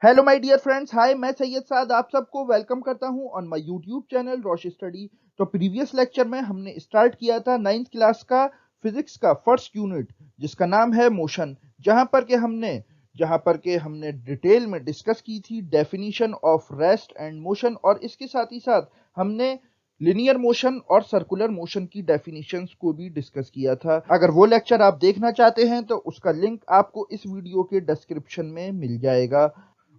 Hello my dear friends, hi, मैं सैयद साद आप सबको वेलकम करता हूं on my YouTube channel Rosh study. तो प्रीवियस लेक्चर में हमने स्टार्ट किया था 9th क्लास का फिजिक्स का फर्स्ट यूनिट जिसका नाम है मोशन। जहां पर के हमने डिटेल में डिस्कस की थी definition of rest and motion, और इसके साथ ही साथ हमने लिनियर मोशन और सर्कुलर मोशन की डेफिनेशंस को भी डिस्कस किया था। अगर वो लेक्चर आप देखना चाहते हैं तो उसका लिंक आपको इस वीडियो के डिस्क्रिप्शन में मिल जाएगा।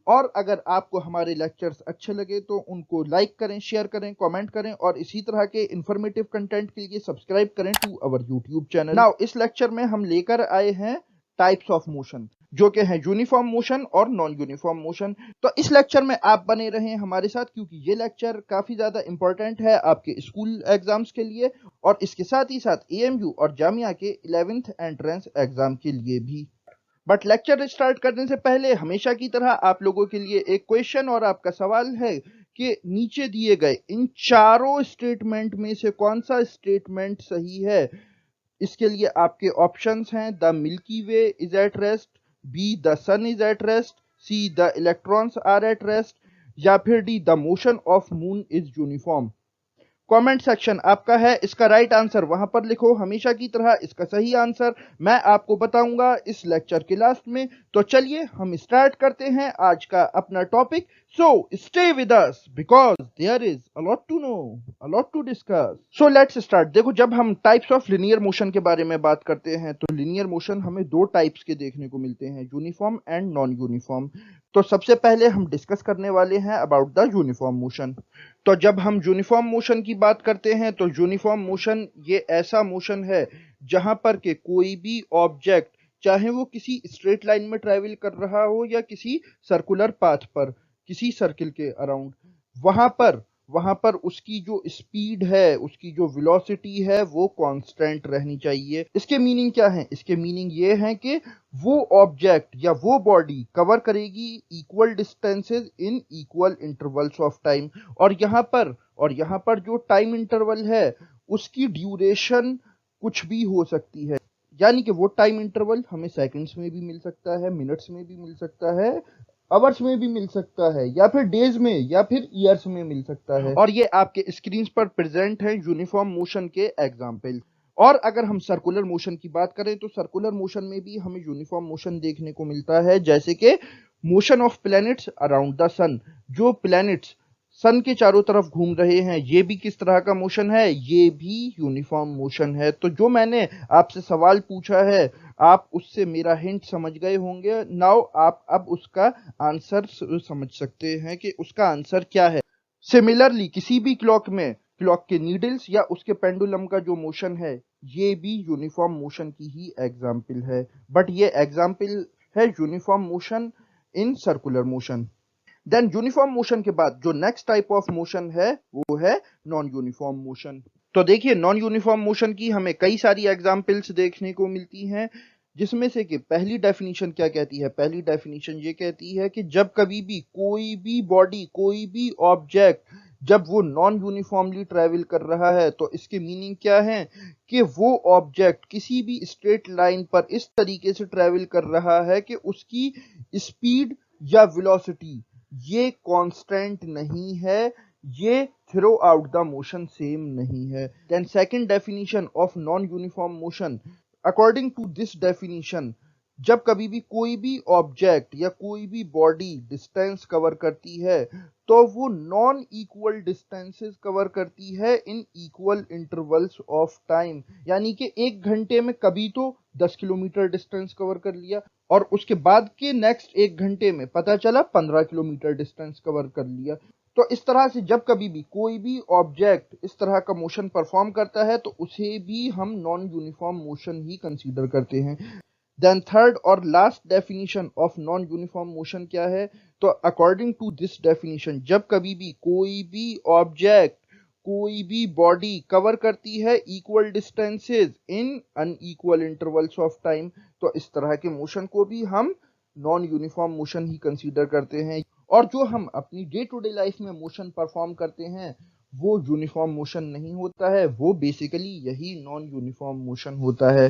और अगर आपको हमारे लेक्चर्स अच्छे लगे तो उनको लाइक करें, शेयर करें, कमेंट करें, और इसी तरह के इंफॉर्मेटिव कंटेंट के लिए सब्सक्राइब करें to our YouTube channel. Now इस लेक्चर में हम लेकर आए हैं टाइप्स ऑफ मोशन, जो कि हैं यूनिफॉर्म मोशन और नॉन यूनिफॉर्म मोशन। तो इस लेक्चर में आप बने रहें हमारे साथ, क्योंकि ये लेक्चर काफी ज्यादा इंपॉर्टेंट है आपके स्कूल एग्जाम्स के लिए, और इसके साथ ही साथ एएमयू और जामिया के 11th एंट्रेंस एग्जाम के लिए भी। बट लेक्चर स्टार्ट करने से पहले हमेशा की तरह आप लोगों के लिए एक क्वेश्चन और आपका सवाल है कि नीचे दिए गए इन चारों स्टेटमेंट में से कौन सा स्टेटमेंट सही है। इसके लिए आपके ऑप्शंस हैं: the Milky Way is at rest, B the sun is at rest, C the electrons are at rest, या फिर D the motion of moon is uniform. Comment section आपका है, इसका राइट आंसर वहां पर लिखो। हमेशा की तरह इसका सही आंसर मैं आपको बताऊंगा इस लेक्चर के लास्ट में। तो चलिए हम स्टार्ट करते हैं आज का अपना topic. So stay with us because there is a lot to know, a lot to discuss. So let's start. देखो, जब हम टाइप्स ऑफ लिनियर मोशन के बारे में बात करते हैं तो लिनियर मोशन हमें दो टाइप्स के देखने को मिलते हैं, यूनिफॉर्म एंड नॉन यूनिफॉर्म। तो सबसे पहले हम डिस्कस करने वाले हैं अबाउट द यूनिफॉर्म मोशन। तो जब हम यूनिफॉर्म मोशन की बात करते हैं तो यूनिफॉर्म मोशन ये ऐसा मोशन है जहां पर के कोई भी ऑब्जेक्ट, चाहे वो किसी स्ट्रेट लाइन में ट्रेवल कर रहा हो या किसी सर्कुलर पाथ पर, किसी सर्किल के अराउंड, वहां पर वहां पर उसकी जो स्पीड है, उसकी जो वेलोसिटी है, वो कांस्टेंट रहनी चाहिए। इसके मीनिंग क्या है? इसके मीनिंग ये है कि वो ऑब्जेक्ट या वो बॉडी कवर करेगी equal distances in equal intervals of time. और यहाँ पर जो टाइम इंटरवल है उसकी ड्यूरेशन कुछ भी हो सकती है। यानी कि वो टाइम इंटरवल हमें सेकंड्स में भी मिल सकता है, मिनट्स में भी मिल सकता है, आवर्स में भी मिल सकता है, या फिर डेज में, या फिर ईयर्स में मिल सकता है। और ये आपके स्क्रीन पर प्रेजेंट है यूनिफॉर्म मोशन के एग्जाम्पल। और अगर हम सर्कुलर मोशन की बात करें तो सर्कुलर मोशन में भी हमें यूनिफॉर्म मोशन देखने को मिलता है, जैसे कि motion of planets around the sun. जो प्लैनेट्स सन के चारों तरफ घूम रहे हैं, ये भी किस तरह का मोशन है? ये भी यूनिफॉर्म मोशन है। तो जो मैंने आपसे सवाल पूछा है, आप उससे मेरा हिंट समझ गए होंगे। नाउ आप अब उसका आंसर समझ सकते हैं कि उसका आंसर क्या है। सिमिलरली किसी भी क्लॉक के नीडल्स या उसके पेंडुलम का जो मोशन है, ये भी यूनिफॉर्म मोशन की ही एग्जाम्पल है। बट ये एग्जाम्पल है uniform motion in circular motion. Then uniform motion के बाद जो नेक्स्ट टाइप ऑफ मोशन है वो है नॉन यूनिफॉर्म मोशन। तो देखिए, नॉन यूनिफॉर्म मोशन की हमें कई सारी एग्जांपल्स देखने को मिलती हैं, जिसमें से कि पहली डेफिनेशन क्या कहती है? पहली डेफिनेशन ये कहती है कि जब कभी भी कोई भी बॉडी, कोई भी ऑब्जेक्ट, जब वो नॉन यूनिफॉर्मली ट्रेवल कर रहा है, तो इसके मीनिंग क्या है कि वो ऑब्जेक्ट किसी भी स्ट्रेट लाइन पर इस तरीके से ट्रेवल कर रहा है कि उसकी स्पीड या वेलोसिटी ये कांस्टेंट नहीं है, ये throughout the motion same नहीं है। Then second definition of non uniform motion, according to this definition, जब कभी भी कोई भी ऑब्जेक्ट या कोई भी बॉडी डिस्टेंस कवर करती है तो वो नॉन इक्वल डिस्टेंसेस कवर करती है in equal intervals of time. यानी कि एक घंटे में कभी तो 10 किलोमीटर डिस्टेंस कवर कर लिया, और उसके बाद के नेक्स्ट एक घंटे में पता चला 15 किलोमीटर डिस्टेंस कवर कर लिया। तो इस तरह से जब कभी भी कोई भी ऑब्जेक्ट इस तरह का मोशन परफॉर्म करता है तो उसे भी हम नॉन यूनिफॉर्म मोशन ही कंसीडर करते हैं। देन थर्ड और last definition of non uniform motion क्या है? तो अकॉर्डिंग टू दिस डेफिनेशन, जब कभी भी कोई भी ऑब्जेक्ट, कोई भी बॉडी कवर करती है equal distances in unequal intervals of time, तो इस तरह के मोशन को भी हम नॉन यूनिफॉर्म मोशन ही कंसीडर करते हैं। और जो हम अपनी डे टू डे लाइफ में मोशन परफॉर्म करते हैं वो यूनिफॉर्म मोशन नहीं होता है, वो बेसिकली यही नॉन यूनिफॉर्म मोशन होता है।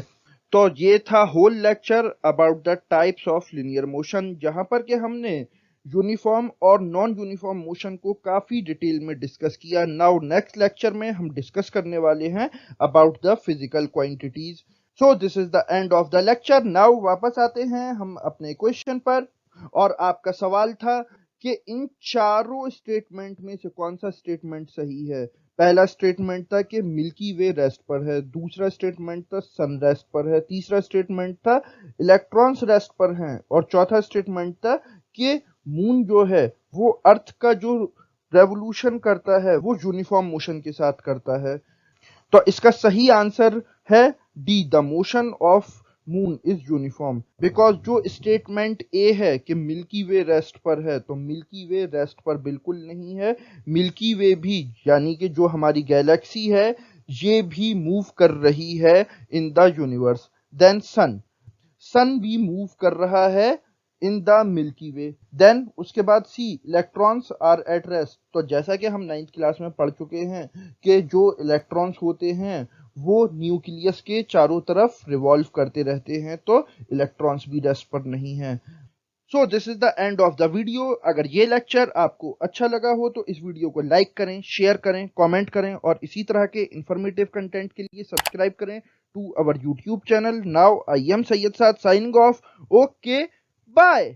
तो ये था whole lecture about the types of linear motion, जहां पर के हमने यूनिफॉर्म और नॉन यूनिफॉर्म मोशन को काफी डिटेल में डिस्कस किया। नाउ नेक्स्ट लेक्चर में हम डिस्कस करने वाले हैं about the physical quantities. So this is the end of the lecture. Now वापस आते हैं हम अपने क्वेश्चन पर, और आपका सवाल था कि इन चारों स्टेटमेंट में से कौन सा स्टेटमेंट सही है। पहला स्टेटमेंट था कि मिल्की वे रेस्ट पर है, दूसरा स्टेटमेंट था सन रेस्ट पर है, तीसरा स्टेटमेंट था इलेक्ट्रॉन्स रेस्ट पर हैं, और चौथा स्टेटमेंट था कि मून जो है वो अर्थ का जो रेवोल्यूशन करता है वो यूनिफॉर्म मोशन के साथ करता है। तो इसका सही आंसर है D, the motion of moon is uniform. Because जो स्टेटमेंट ए है कि मिल्की वे रेस्ट पर है, तो मिल्की वे रेस्ट पर बिल्कुल नहीं है। मिल्की वे भी, यानी कि जो हमारी गैलेक्सी है, ये भी मूव कर रही है in the universe. Then sun, sun भी मूव कर रहा है in the Milky Way. Then उसके बाद C, electrons are at rest. तो जैसा कि हम 9th क्लास में पढ़ चुके हैं कि जो इलेक्ट्रॉन्स होते हैं वो न्यूक्लियस के चारों तरफ रिवॉल्व करते रहते हैं, तो इलेक्ट्रॉन्स भी रेस्ट पर नहीं है। So this is the end of the video. अगर ये लेक्चर आपको अच्छा लगा हो तो इस वीडियो को लाइक करें, शेयर करें, कमेंट करें, और इसी तरह के इंफॉर्मेटिव कंटेंट के लिए सब्सक्राइब करें to our YouTube channel. Now I am Syed Saad signing off. Okay, bye.